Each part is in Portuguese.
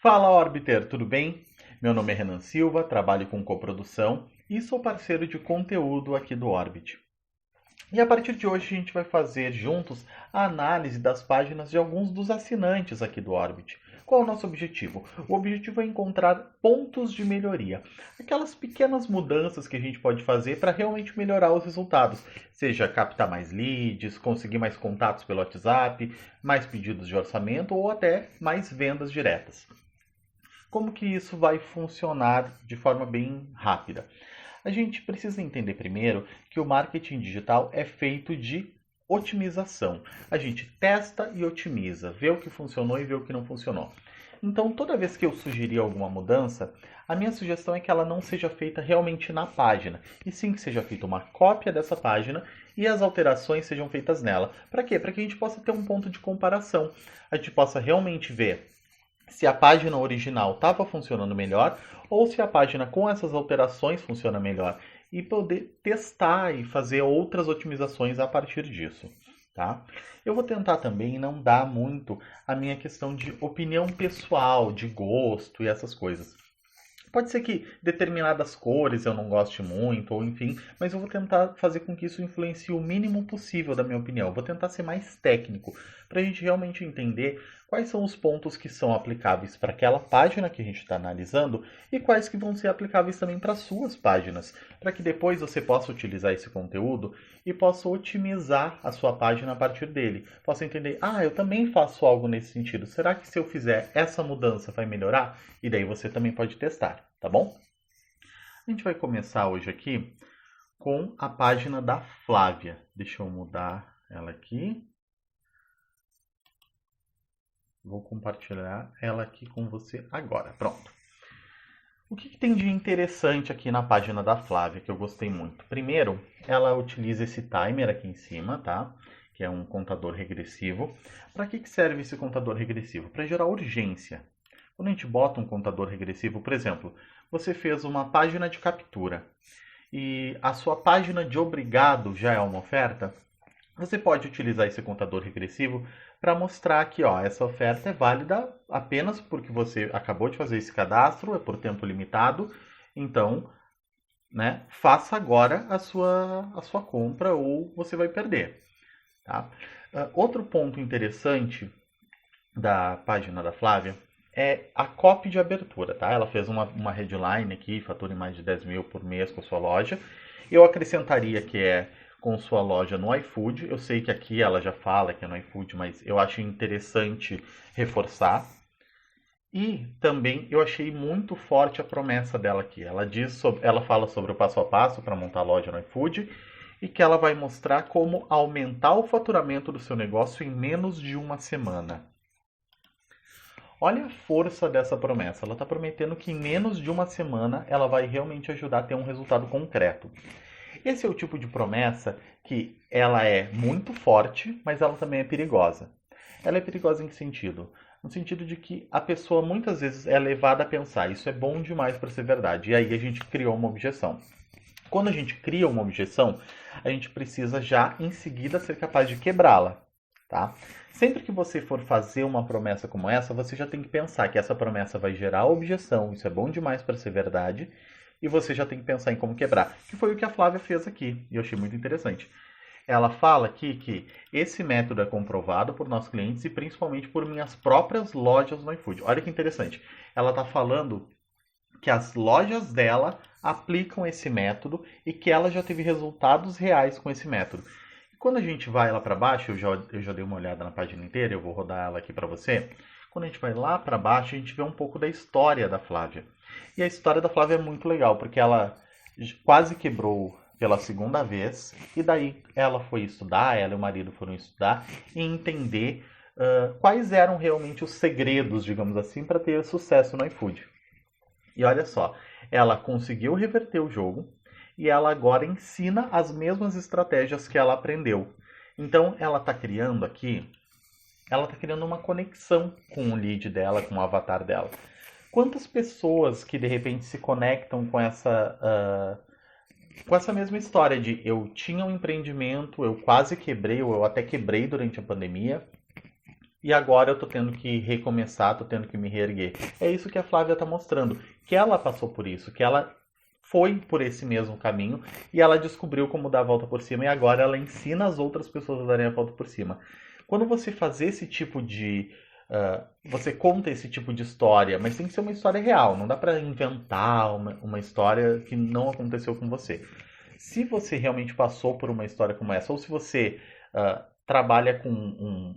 Fala, Orbiter, tudo bem? Meu nome é Renan Silva, trabalho com coprodução e sou parceiro de conteúdo aqui do Orbit. E a partir de hoje a gente vai fazer juntos a análise das páginas de alguns dos assinantes aqui do Orbit. Qual é o nosso objetivo? O objetivo é encontrar pontos de melhoria, aquelas pequenas mudanças que a gente pode fazer para realmente melhorar os resultados, seja captar mais leads, conseguir mais contatos pelo WhatsApp, mais pedidos de orçamento ou até mais vendas diretas. Como que isso vai funcionar de forma bem rápida? A gente precisa entender primeiro que o marketing digital é feito de otimização. A gente testa e otimiza, vê o que funcionou e vê o que não funcionou. Então, toda vez que eu sugerir alguma mudança, a minha sugestão é que ela não seja feita realmente na página, e sim que seja feita uma cópia dessa página e as alterações sejam feitas nela. Para quê? Para que a gente possa ter um ponto de comparação. A gente possa realmente ver se a página original estava funcionando melhor ou se a página com essas alterações funciona melhor e poder testar e fazer outras otimizações a partir disso, tá? Eu vou tentar também não dar muito a minha questão de opinião pessoal, de gosto e essas coisas. Pode ser que determinadas cores eu não goste muito, ou enfim, mas eu vou tentar fazer com que isso influencie o mínimo possível da minha opinião. Eu vou tentar ser mais técnico, para a gente realmente entender quais são os pontos que são aplicáveis para aquela página que a gente está analisando e quais que vão ser aplicáveis também para suas páginas, para que depois você possa utilizar esse conteúdo e possa otimizar a sua página a partir dele. Possa entender, eu também faço algo nesse sentido. Será que se eu fizer essa mudança vai melhorar? E daí você também pode testar, tá bom? A gente vai começar hoje aqui com a página da Flávia. Deixa eu mudar ela aqui. Vou compartilhar ela aqui com você agora. Pronto. O que tem de interessante aqui na página da Flávia que eu gostei muito? Primeiro, ela utiliza esse timer aqui em cima, tá? Que é um contador regressivo. Para que serve esse contador regressivo? Para gerar urgência. Quando a gente bota um contador regressivo, por exemplo, você fez uma página de captura e a sua página de obrigado já é uma oferta, você pode utilizar esse contador regressivo para mostrar que essa oferta é válida apenas porque você acabou de fazer esse cadastro, é por tempo limitado, então, né, faça agora a sua compra ou você vai perder. Tá? Outro ponto interessante da página da Flávia é a copy de abertura, tá? Ela fez uma headline aqui, fature mais de 10 mil por mês com a sua loja. Eu acrescentaria que é com sua loja no iFood. Eu sei que aqui ela já fala que é no iFood, mas eu acho interessante reforçar. E também eu achei muito forte a promessa dela aqui. Ela fala sobre o passo a passo para montar a loja no iFood e que ela vai mostrar como aumentar o faturamento do seu negócio em menos de uma semana. Olha a força dessa promessa. Ela está prometendo que em menos de uma semana ela vai realmente ajudar a ter um resultado concreto. Esse é o tipo de promessa que ela é muito forte, mas ela também é perigosa. Ela é perigosa em que sentido? No sentido de que a pessoa muitas vezes é levada a pensar isso é bom demais para ser verdade. E aí a gente criou uma objeção. Quando a gente cria uma objeção, a gente precisa já em seguida ser capaz de quebrá-la. Tá? Sempre que você for fazer uma promessa como essa, você já tem que pensar que essa promessa vai gerar objeção, isso é bom demais para ser verdade, e você já tem que pensar em como quebrar, que foi o que a Flávia fez aqui, e eu achei muito interessante. Ela fala aqui que esse método é comprovado por nossos clientes e principalmente por minhas próprias lojas no iFood. Olha que interessante. Ela está falando que as lojas dela aplicam esse método e que ela já teve resultados reais com esse método. Quando a gente vai lá para baixo, eu já dei uma olhada na página inteira, eu vou rodar ela aqui para você. Quando a gente vai lá para baixo, a gente vê um pouco da história da Flávia. E a história da Flávia é muito legal, porque ela quase quebrou pela segunda vez, e daí ela foi estudar, ela e o marido foram estudar e entender quais eram realmente os segredos, digamos assim, para ter sucesso no iFood. E olha só, ela conseguiu reverter o jogo, e ela agora ensina as mesmas estratégias que ela aprendeu. Então, ela está criando aqui, ela está criando uma conexão com o lead dela, com o avatar dela. Quantas pessoas que de repente se conectam com essa mesma história de eu tinha um empreendimento, eu quase quebrei, ou eu até quebrei durante a pandemia, e agora eu tô tendo que recomeçar, tô tendo que me reerguer. É isso que a Flávia tá mostrando, que ela passou por isso, que ela foi por esse mesmo caminho e ela descobriu como dar a volta por cima e agora ela ensina as outras pessoas a darem a volta por cima. Quando você faz esse tipo de você conta esse tipo de história, mas tem que ser uma história real, não dá para inventar uma história que não aconteceu com você. Se você realmente passou por uma história como essa, ou se você trabalha com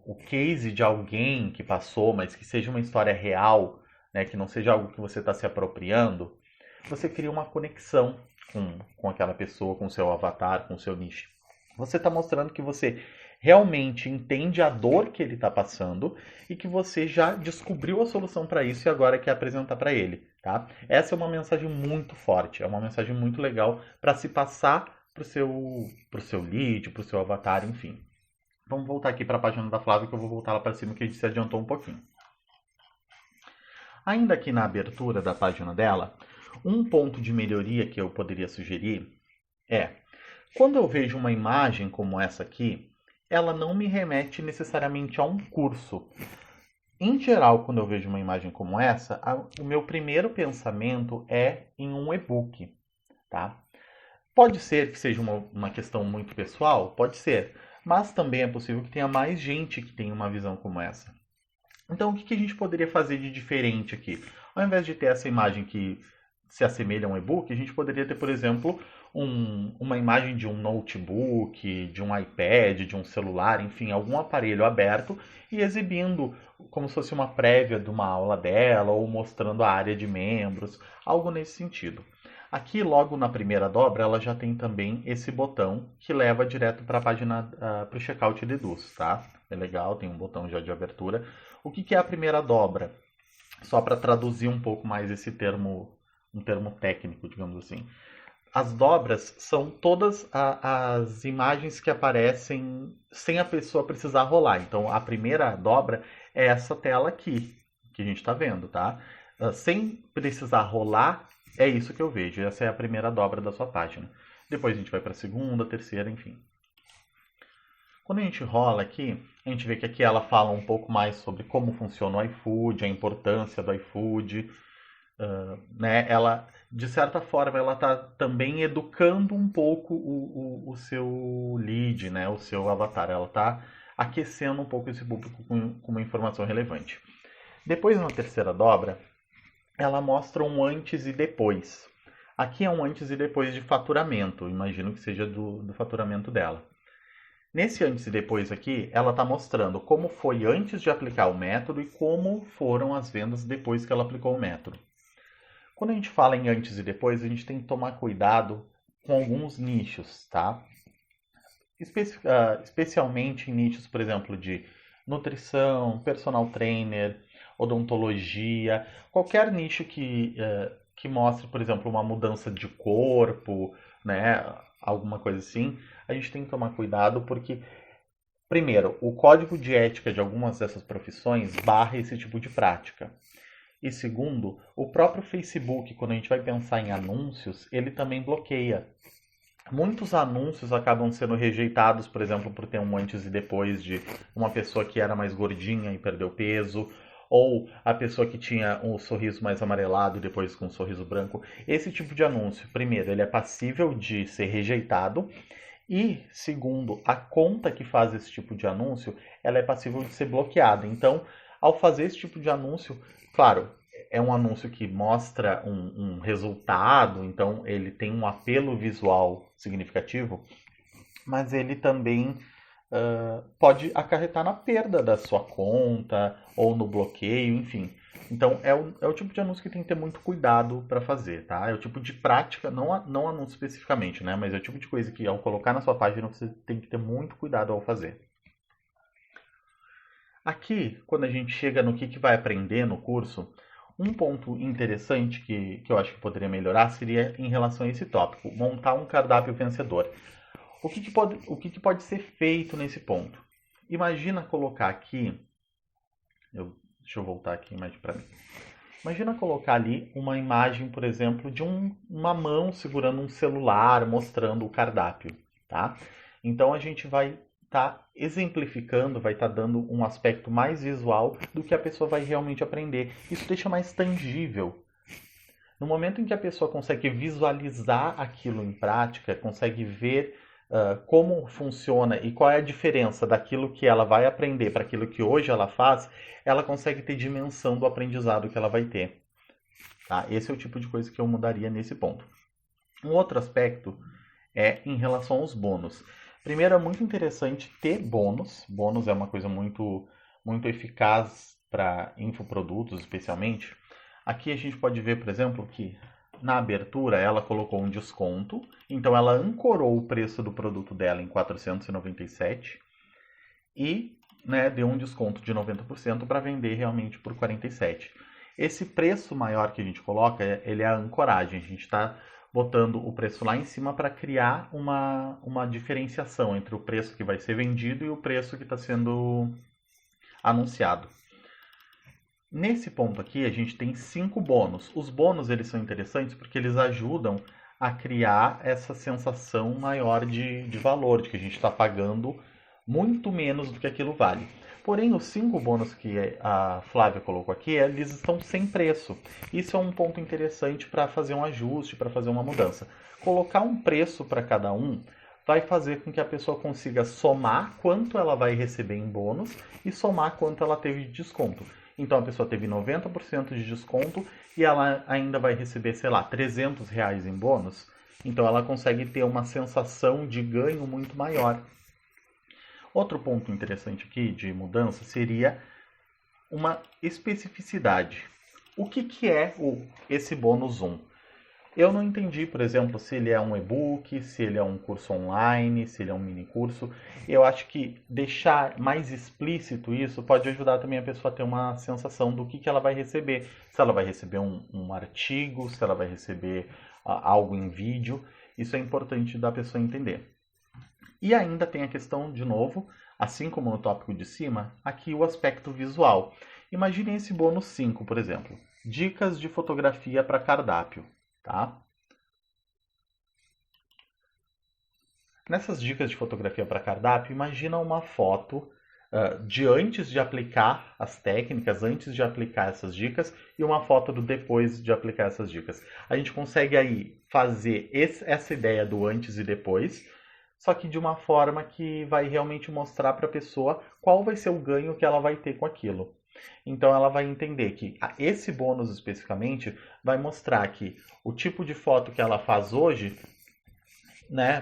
o case de alguém que passou, mas que seja uma história real, né, que não seja algo que você está se apropriando, você cria uma conexão com aquela pessoa, com o seu avatar, com o seu nicho. Você está mostrando que você realmente entende a dor que ele está passando e que você já descobriu a solução para isso e agora quer apresentar para ele, tá? Essa é uma mensagem muito forte, é uma mensagem muito legal para se passar pro seu lead, pro seu avatar, enfim. Vamos voltar aqui para a página da Flávia que eu vou voltar lá para cima que a gente se adiantou um pouquinho. Ainda aqui na abertura da página dela, um ponto de melhoria que eu poderia sugerir é, quando eu vejo uma imagem como essa aqui, ela não me remete necessariamente a um curso. Em geral, quando eu vejo uma imagem como essa, o meu primeiro pensamento é em um e-book, tá? Pode ser que seja uma questão muito pessoal, pode ser, mas também é possível que tenha mais gente que tenha uma visão como essa. Então, o que a gente poderia fazer de diferente aqui? Ao invés de ter essa imagem que se assemelha a um e-book, a gente poderia ter, por exemplo, uma imagem de um notebook, de um iPad, de um celular, enfim, algum aparelho aberto e exibindo como se fosse uma prévia de uma aula dela ou mostrando a área de membros, algo nesse sentido. Aqui, logo na primeira dobra, ela já tem também esse botão que leva direto para a página, para o checkout de Eduz, tá? É legal, tem um botão já de abertura. O que é a primeira dobra? Só para traduzir um pouco mais esse termo, um termo técnico, digamos assim. As dobras são todas as imagens que aparecem sem a pessoa precisar rolar. Então, a primeira dobra é essa tela aqui, que a gente está vendo, tá? Sem precisar rolar, é isso que eu vejo. Essa é a primeira dobra da sua página. Depois a gente vai para a segunda, terceira, enfim. Quando a gente rola aqui, a gente vê que aqui ela fala um pouco mais sobre como funciona o iFood, a importância do iFood, né? Ela, de certa forma, ela está também educando um pouco o seu lead, né? O seu avatar. Ela está aquecendo um pouco esse público com uma informação relevante. Depois, na terceira dobra, ela mostra um antes e depois. Aqui é um antes e depois de faturamento. Imagino que seja do faturamento dela. Nesse antes e depois aqui, ela está mostrando como foi antes de aplicar o método e como foram as vendas depois que ela aplicou o método. Quando a gente fala em antes e depois, a gente tem que tomar cuidado com alguns nichos, tá? Especialmente em nichos, por exemplo, de nutrição, personal trainer, odontologia, qualquer nicho que mostre, por exemplo, uma mudança de corpo, né? Alguma coisa assim, a gente tem que tomar cuidado porque, primeiro, o código de ética de algumas dessas profissões barra esse tipo de prática. E segundo, o próprio Facebook, quando a gente vai pensar em anúncios, ele também bloqueia. Muitos anúncios acabam sendo rejeitados, por exemplo, por ter um antes e depois de uma pessoa que era mais gordinha e perdeu peso, ou a pessoa que tinha um sorriso mais amarelado e depois com um sorriso branco. Esse tipo de anúncio, primeiro, ele é passível de ser rejeitado e, segundo, a conta que faz esse tipo de anúncio, ela é passível de ser bloqueada. Então, ao fazer esse tipo de anúncio, claro, é um anúncio que mostra um resultado, então ele tem um apelo visual significativo, mas ele também pode acarretar na perda da sua conta ou no bloqueio, enfim. Então é o tipo de anúncio que tem que ter muito cuidado para fazer, tá? É o tipo de prática, não anúncio especificamente, né? Mas é o tipo de coisa que ao colocar na sua página você tem que ter muito cuidado ao fazer. Aqui, quando a gente chega no que vai aprender no curso, um ponto interessante que eu acho que poderia melhorar seria em relação a esse tópico, montar um cardápio vencedor. O que pode ser feito nesse ponto? Imagina colocar aqui, deixa eu voltar aqui mais para mim. Imagina colocar ali uma imagem, por exemplo, de uma mão segurando um celular, mostrando o cardápio, tá? Então a gente vai estar exemplificando, vai estar dando um aspecto mais visual do que a pessoa vai realmente aprender. Isso deixa mais tangível. No momento em que a pessoa consegue visualizar aquilo em prática, consegue ver como funciona e qual é a diferença daquilo que ela vai aprender para aquilo que hoje ela faz, ela consegue ter dimensão do aprendizado que ela vai ter. Tá? Esse é o tipo de coisa que eu mudaria nesse ponto. Um outro aspecto é em relação aos bônus. Primeiro, é muito interessante ter bônus. Bônus é uma coisa muito, muito eficaz para infoprodutos, especialmente. Aqui a gente pode ver, por exemplo, que na abertura ela colocou um desconto, então ela ancorou o preço do produto dela em 497 e deu um desconto de 90% para vender realmente por 47. Esse preço maior que a gente coloca, ele é a ancoragem. A gente está botando o preço lá em cima para criar uma diferenciação entre o preço que vai ser vendido e o preço que está sendo anunciado. Nesse ponto aqui, a gente tem 5 bônus. Os bônus eles são interessantes porque eles ajudam a criar essa sensação maior de valor, de que a gente está pagando muito menos do que aquilo vale. Porém, os 5 bônus que a Flávia colocou aqui, eles estão sem preço. Isso é um ponto interessante para fazer um ajuste, para fazer uma mudança. Colocar um preço para cada um vai fazer com que a pessoa consiga somar quanto ela vai receber em bônus e somar quanto ela teve de desconto. Então a pessoa teve 90% de desconto e ela ainda vai receber, sei lá, R$300 em bônus. Então ela consegue ter uma sensação de ganho muito maior. Outro ponto interessante aqui de mudança seria uma especificidade. O que é esse bônus 1? Eu não entendi, por exemplo, se ele é um e-book, se ele é um curso online, se ele é um mini curso. Eu acho que deixar mais explícito isso pode ajudar também a pessoa a ter uma sensação do que ela vai receber. Se ela vai receber um artigo, se ela vai receber algo em vídeo. Isso é importante da pessoa entender. E ainda tem a questão, de novo, assim como no tópico de cima, aqui o aspecto visual. Imagine esse bônus 5, por exemplo. Dicas de fotografia para cardápio. Tá? Nessas dicas de fotografia para cardápio, imagina uma foto de antes de aplicar as técnicas, antes de aplicar essas dicas, e uma foto do depois de aplicar essas dicas. A gente consegue aí fazer essa ideia do antes e depois, só que de uma forma que vai realmente mostrar para a pessoa qual vai ser o ganho que ela vai ter com aquilo. Então ela vai entender que esse bônus especificamente vai mostrar que o tipo de foto que ela faz hoje,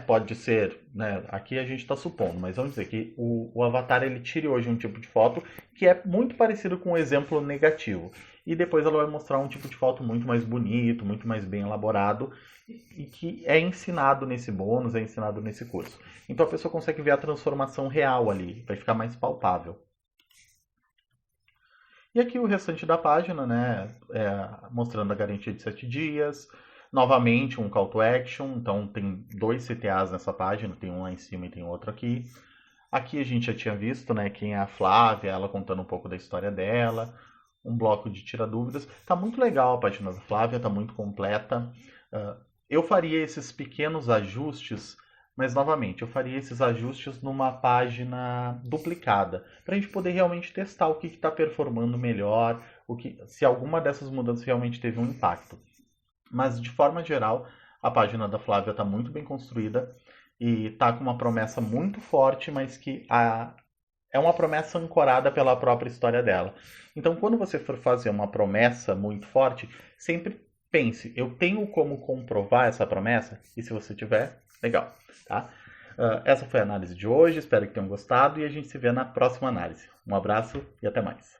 pode ser, aqui a gente está supondo, mas vamos dizer que o avatar ele tire hoje um tipo de foto que é muito parecido com um exemplo negativo. E depois ela vai mostrar um tipo de foto muito mais bonito, muito mais bem elaborado e que é ensinado nesse bônus, é ensinado nesse curso. Então a pessoa consegue ver a transformação real ali, vai ficar mais palpável. E aqui o restante da página, mostrando a garantia de 7 dias. Novamente um call to action, então tem 2 CTAs nessa página, tem um lá em cima e tem outro aqui. Aqui a gente já tinha visto, quem é a Flávia, ela contando um pouco da história dela. Um bloco de tira dúvidas. Tá muito legal a página da Flávia, tá muito completa. Eu faria esses pequenos ajustes, mas novamente, eu faria esses ajustes numa página duplicada, para a gente poder realmente testar o que está performando melhor, se alguma dessas mudanças realmente teve um impacto. Mas, de forma geral, a página da Flávia está muito bem construída e está com uma promessa muito forte, mas que é uma promessa ancorada pela própria história dela. Então, quando você for fazer uma promessa muito forte, sempre pense, eu tenho como comprovar essa promessa? E se você tiver, legal, tá? Essa foi a análise de hoje, espero que tenham gostado e a gente se vê na próxima análise. Um abraço e até mais.